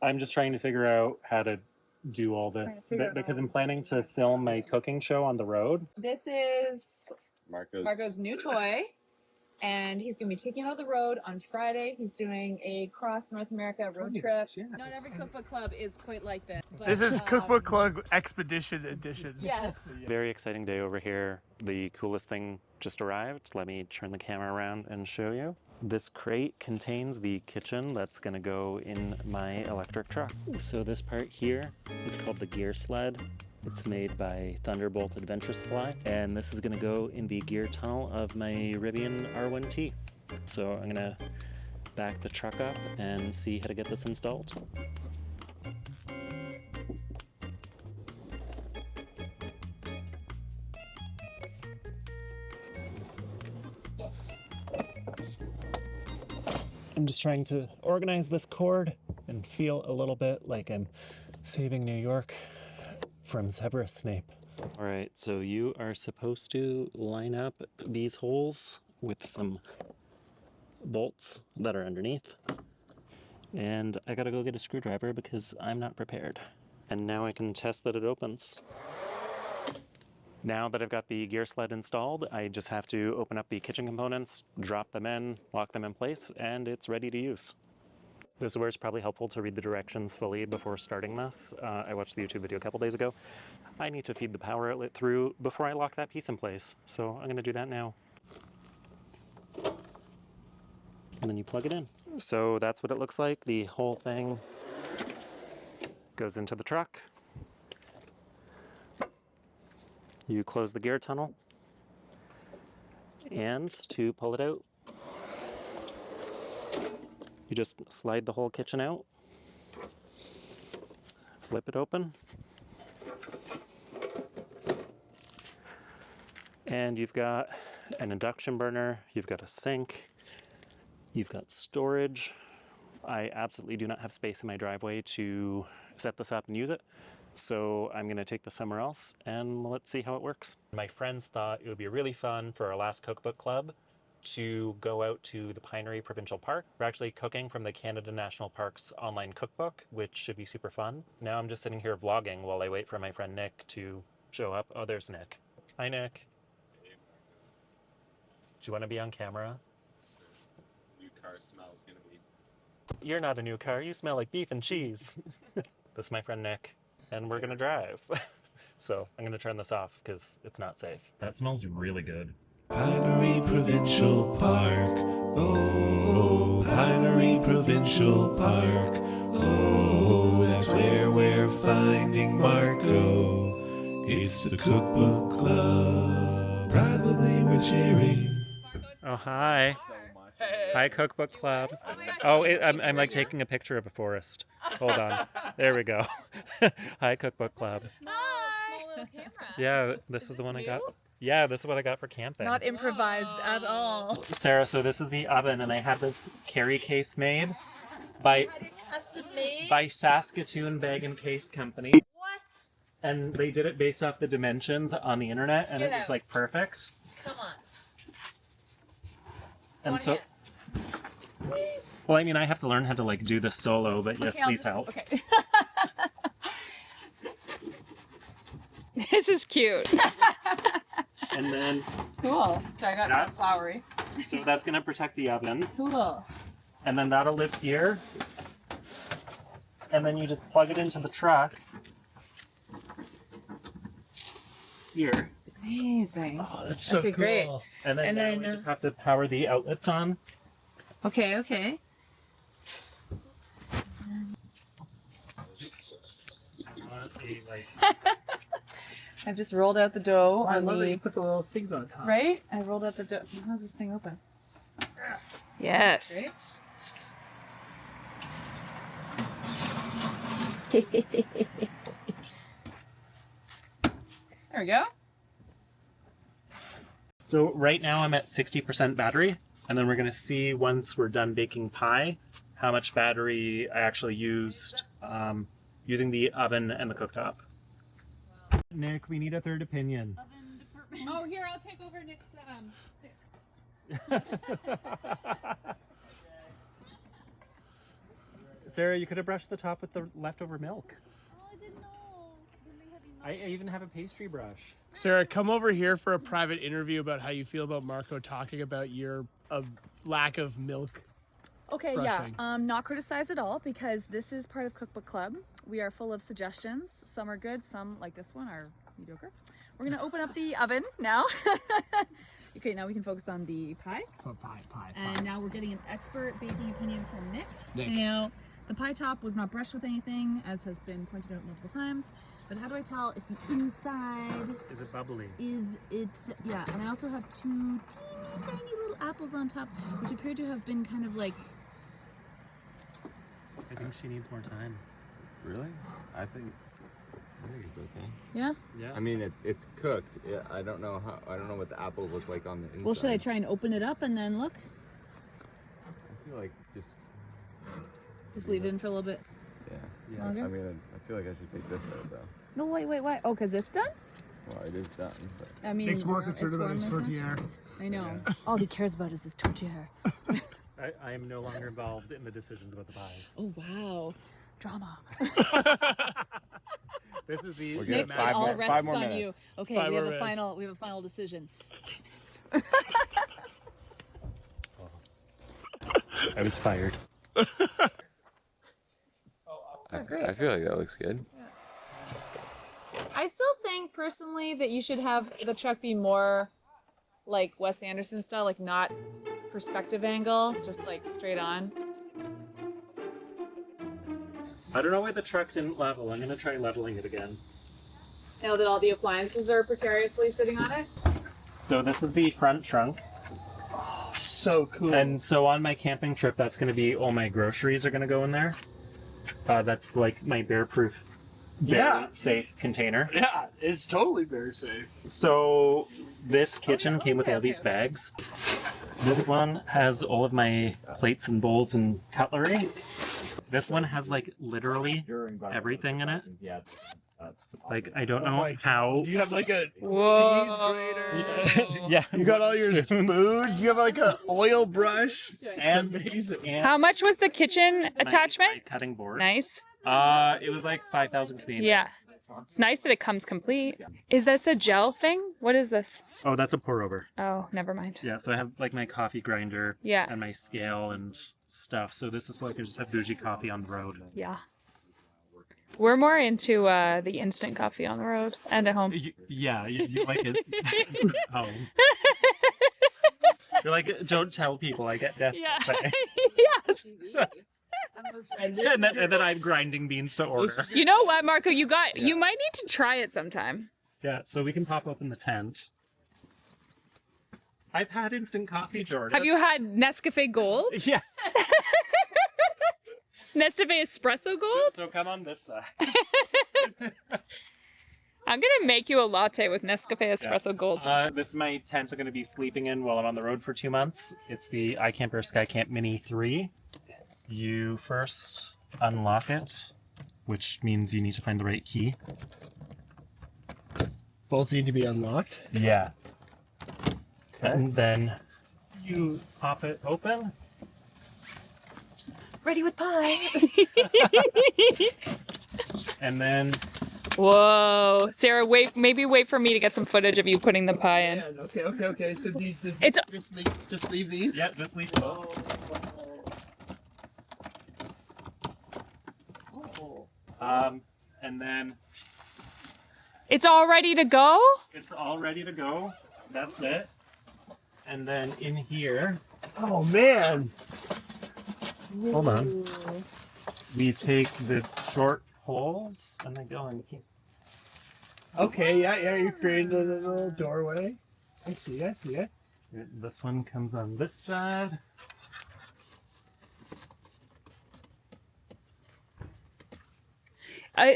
I'm just trying to figure out how to do all this because I'm planning to film my cooking show on the road. This is Marco's new toy, and he's going to be taking it out the road on Friday. He's doing a cross North America road trip. Yeah. Not every cookbook club is quite like this. But, this is Cookbook Club Expedition Edition. Yes. Very exciting day over here. The coolest thing just arrived. Let me turn the camera around and show you. This crate contains the kitchen that's going to go in my electric truck. So this part here is called the gear sled. It's made by Thunderbolt Adventure Supply, and this is going to go in the gear tunnel of my Rivian R1T. So I'm going to back the truck up and see how to get this installed. I'm just trying to organize this cord and feel a little bit like I'm saving New York from Severus Snape. All right, so you are supposed to line up these holes with some bolts that are underneath. And I gotta go get a screwdriver because I'm not prepared. And now I can test that it opens. Now that I've got the gear sled installed, I just have to open up the kitchen components, drop them in, lock them in place, and it's ready to use. This is where it's probably helpful to read the directions fully before starting this. I watched the YouTube video a couple days ago. I need to feed the power outlet through before I lock that piece in place. So I'm gonna do that now. And then you plug it in. So that's what it looks like. The whole thing goes into the truck. You close the gear tunnel, and to pull it out, you just slide the whole kitchen out, flip it open, and you've got an induction burner, you've got a sink, you've got storage. I absolutely do not have space in my driveway to set this up and use it. So I'm gonna take this somewhere else and let's see how it works. My friends thought it would be really fun for our last cookbook club to go out to the Pinery Provincial Park. We're actually cooking from the Canada National Parks online cookbook, which should be super fun. Now I'm just sitting here vlogging while I wait for my friend Nick to show up. Oh, there's Nick. Hi, Nick. Do you want to be on camera? New car smells gonna be. You're not a new car. You smell like beef and cheese. This is my friend Nick, and we're gonna drive. So I'm gonna turn this off because it's not safe. That smells really good. Pinery Provincial Park, oh, Pinery Provincial Park, oh, that's where we're finding Marco. It's the Cookbook Club, probably we're cheering. Oh, hi. Hey. Hi, Cookbook Club. Oh, I'm like taking a picture of a forest. Hold on. There we go. Hi, Cookbook Club. Hi. Small little camera. Yeah, this is the one I got. Yeah, this is what I got for camping. Not improvised at all. Sarah, so this is the oven, and I had this carry case made by Custom made. Saskatoon Bag and Case Company. What? And they did it based off the dimensions on the internet, and Get it was out. like perfect. Come on. And One so, hand. well, I mean, I have to learn how to like do this solo, but yes, Okay, I'll please just- help. Okay. This is cute. And then, Cool. So I got That's- flowery. so that's gonna protect the oven, Cool. and then that'll live here. And then you just plug it into the truck. Here. Amazing. Oh, that's so Okay, cool. great. And then, And now then, we just have to power the outlets on. Okay, okay. I've just rolled out the dough I on love that the you put the little things on top. right. I rolled out the dough. How's this thing open? Yes. Great. There we go. So right now I'm at 60% battery, and then we're gonna see once we're done baking pie how much battery I actually used using the oven and the cooktop. Nick, we need a third opinion. Oven department. Oh, here, I'll take over Nick's stick. Sarah, you could have brushed the top with the leftover milk. Oh, I didn't know. Didn't they have enough? I even have a pastry brush. Sarah, come over here for a private interview about how you feel about Marco talking about your lack of milk. Okay, brushing. yeah. Not criticize at all because this is part of Cookbook Club. We are full of suggestions. Some are good, some like this one are mediocre. We're gonna open up the oven now. Okay, now we can focus on the pie. Pie. And now we're getting an expert baking opinion from Nick. Now, the pie top was not brushed with anything, as has been pointed out multiple times. But how do I tell if the inside Is it bubbly? is it? Yeah, and I also have two teeny tiny little apples on top, which appear to have been kind of like. I think she needs more time. Really? I think it's okay. Yeah. Yeah. I mean, it's cooked. Yeah, I don't know what the apples look like on the inside. Well, should I try and open it up and then look? I feel like Just leave it in for a little bit. yeah. Longer? I mean, I feel like I should take this out though. No, wait. Oh, because it's done? Well, it is done. But... I mean, Nick's more it's concerned about his warm, isn't it? tortilla. I know. All he cares about is his tortilla. I am no longer involved in the decisions about the pies. Oh, wow. Drama. This is the We're Nick, good. it Five all more- rests five more on minutes. you. Okay, Five we have more a minutes. final decision. 5 minutes. I was fired. I feel like that looks good. I still think personally that you should have the truck be more like Wes Anderson style, like not perspective angle, just like straight on. I don't know why the truck didn't level. I'm gonna try leveling it again. Now that all the appliances are precariously sitting on it. So this is the front trunk. So cool. And so on my camping trip, that's gonna be all my groceries are gonna go in there. That's like my bear-proof, safe container. Yeah, it's totally very safe. So this kitchen came with all these bags. This one has all of my plates and bowls and cutlery. This one has like literally everything in it. Like I don't know how. Do you have like a Whoa. cheese grater? Yeah, You got all your spoons. You have like a oil brush. and How much was the kitchen my attachment? cutting board. Nice. It was like 5,000 Canadian. Yeah. It's nice that it comes complete. Is this a gel thing? What is this? Oh, that's a pour over. Oh, never mind. Yeah, so I have like my coffee grinder. Yeah. And my scale and stuff. So this is so I can just have bougie coffee on the road. Yeah. We're more into the instant coffee on the road and at home. Yeah, you like it. Oh. You're like, don't tell people I get desperate. Yeah. Yes. and then I'm grinding beans to order. You know what, Marco? You might need to try it sometime. Yeah, so we can pop open the tent. I've had instant coffee, Jordan. Have you had Nescafe Gold? Yeah. Nescafe Espresso Gold? So come on this side. I'm gonna make you a latte with Nescafe Espresso Gold. This is my tent I'm going to be sleeping in while I'm on the road for 2 months. It's the iCamper SkyCamp Mini 3. You first unlock it, which means you need to find the right key. Both need to be unlocked. Yeah. Okay. And then you pop it open. Ready with pie. And then Whoa, Sarah, maybe wait for me to get some footage of you putting the pie in. Yeah, okay. So It's just leave these. yeah, just leave those. And then it's all ready to go? it's all ready to go. That's it. And then in here, Oh man. hold on. We take the short holes and they go in here. Okay, yeah. You're creating a little doorway. I see it. This one comes on this side.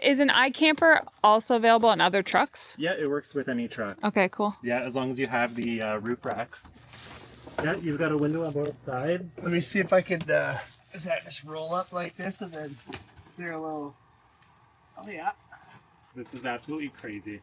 Is an iCamper also available on other trucks? Yeah, it works with any truck. Okay, cool. Yeah, as long as you have the roof racks. Yeah, you've got a window on both sides. Let me see if I can. Does that just roll up like this and then is there a little? Oh yeah. This is absolutely crazy.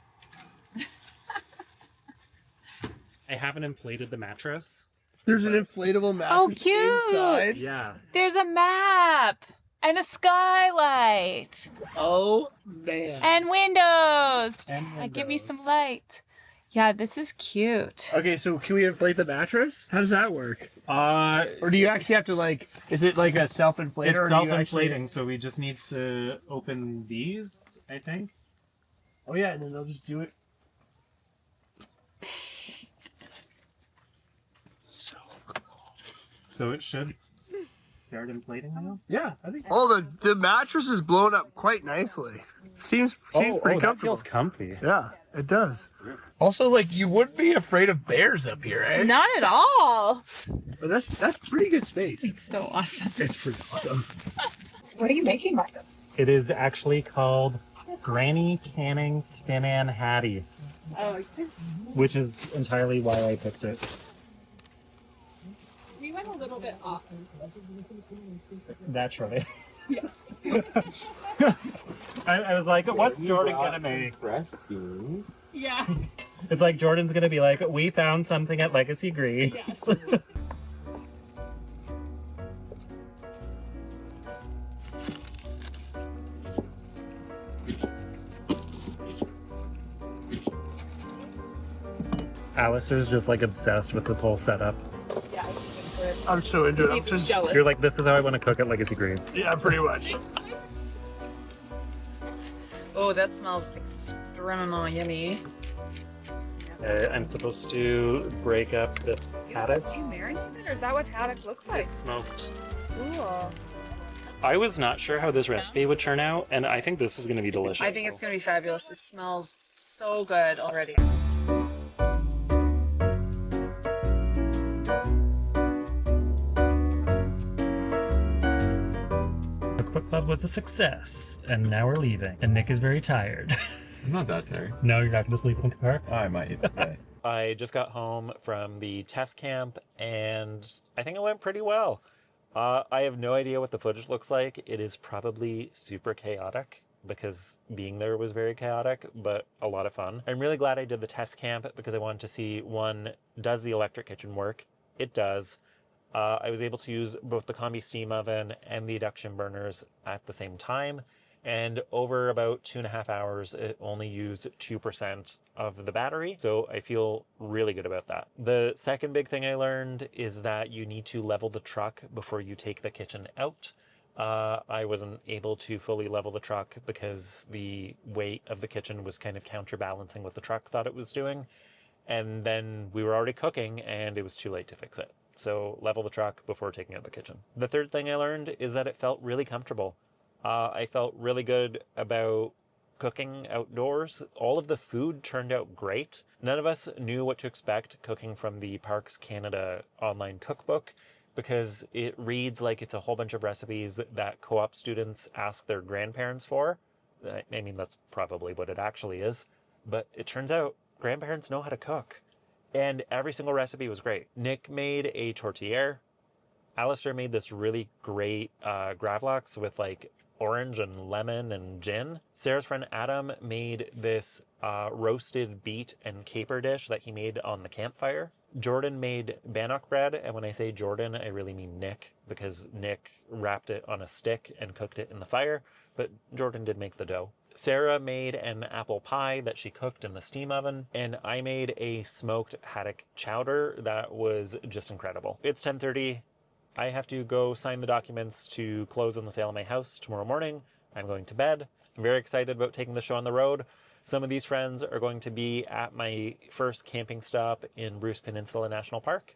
I haven't inflated the mattress. There's an inflatable mattress Oh, cute. inside. Yeah. There's a map. And a skylight. Oh man. And windows. And Give me some light. Yeah, this is cute. Okay, so can we inflate the mattress? How does that work? Or do you actually have to like? Is it like a self-inflator? It's or do you self-inflating, actually- so we just need to open these, I think. Oh yeah, and then they'll just do it. So cool. So it should start inflating now. Yeah, I think. Oh, the mattress is blown up quite nicely. Seems pretty That comfortable. feels comfy. Yeah, it does. Also, like you wouldn't be afraid of bears up here, eh? Not at all. But that's pretty good space. It's so awesome. It's pretty awesome. What are you making, Michael? It is actually called Granny Canning Spin-An Hattie, Oh, which is entirely why I picked it. we went a little bit off. Naturally. Yes. I was like, what's Jordan gonna make? Fresh beans. Yeah. It's like Jordan's gonna be like, we found something at Legacy Greens. Yes. Alistair's just like obsessed with this whole setup. Yeah, I'm so into it. I'm he's just jealous. You're like, this is how I want to cook at Legacy Greens. yeah, pretty much. Oh, that smells extremely yummy. I'm supposed to break up this haddock. Did you marinate it, or is that what haddock looks like? Smoked. Cool. I was not sure how this recipe would turn out, and I think this is going to be delicious. I think it's gonna be fabulous. It smells so good already. The Cookbook Club was a success, and now we're leaving. And Nick is very tired. I'm not that tired. No, you're not going to sleep in the car? I might. Yeah. I just got home from the test camp, and I think it went pretty well. I have no idea what the footage looks like. It is probably super chaotic, because being there was very chaotic, but a lot of fun. I'm really glad I did the test camp because I wanted to see, one, does the electric kitchen work? It does. I was able to use both the combi steam oven and the induction burners at the same time. And over about 2.5 hours, it only used 2% of the battery. So I feel really good about that. The second big thing I learned is that you need to level the truck before you take the kitchen out. I wasn't able to fully level the truck because the weight of the kitchen was kind of counterbalancing what the truck thought it was doing. And then we were already cooking and it was too late to fix it. So level the truck before taking out the kitchen. The third thing I learned is that it felt really comfortable. I felt really good about cooking outdoors. All of the food turned out great. None of us knew what to expect cooking from the Parks Canada online cookbook because it reads like it's a whole bunch of recipes that co-op students ask their grandparents for. I mean, that's probably what it actually is. But it turns out grandparents know how to cook. And every single recipe was great. Nick made a tortillere. Alistair made this really great gravlax with like orange and lemon and gin. Sarah's friend Adam made this roasted beet and caper dish that he made on the campfire. Jordan made bannock bread, and when I say Jordan, I really mean Nick, because Nick wrapped it on a stick and cooked it in the fire, but Jordan did make the dough. Sarah made an apple pie that she cooked in the steam oven, and I made a smoked haddock chowder that was just incredible. It's 10:30. I have to go sign the documents to close on the sale of my house tomorrow morning. I'm going to bed. I'm very excited about taking the show on the road. Some of these friends are going to be at my first camping stop in Bruce Peninsula National Park,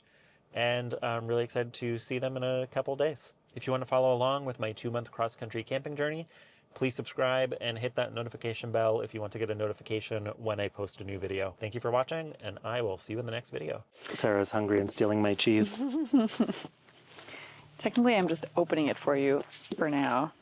and I'm really excited to see them in a couple days. If you want to follow along with my 2-month cross-country camping journey, please subscribe and hit that notification bell if you want to get a notification when I post a new video. Thank you for watching, and I will see you in the next video. Sarah's hungry and stealing my cheese. Technically, I'm just opening it for you for now.